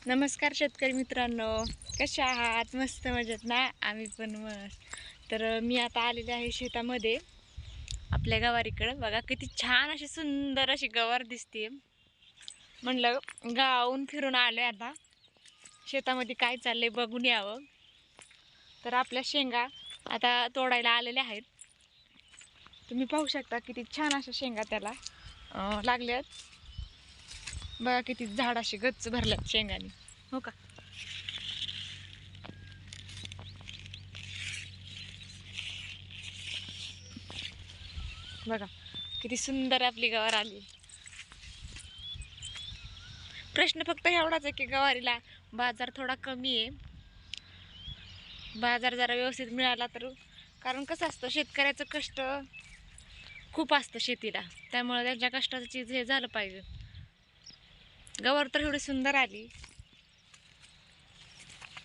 नमस्कार शेतकरी मित्रांनो, कशा आहात? मस्त मजेत ना? आम्ही पण मस्त. तर मी आता आलेले आहे शेतामध्ये आपल्या गवारीकडं. बघा किती छान अशी सुंदर अशी गवार दिसते. म्हणलं गावाहून फिरून आलोय आता, शेतामध्ये काय चाललंय बघून यावं. तर आपल्या शेंगा आता तोडायला आलेल्या आहेत. तुम्ही पाहू शकता किती छान अशा शेंगा त्याला लागल्यात. बघा किती झाड अशी गच्च भरल्यात शेंगाने, हो का? बघा किती सुंदर आपली गवार आली. प्रश्न फक्त एवढाच आहे की गवारीला बाजार थोडा कमी आहे. बाजार जरा व्यवस्थित मिळाला तर, कारण कसं असतं शेतकऱ्याचं कष्ट खूप असतं शेतीला, त्यामुळे त्यांच्या कष्टाचं चीज हे झालं पाहिजे. गवार तर एवढी सुंदर आली.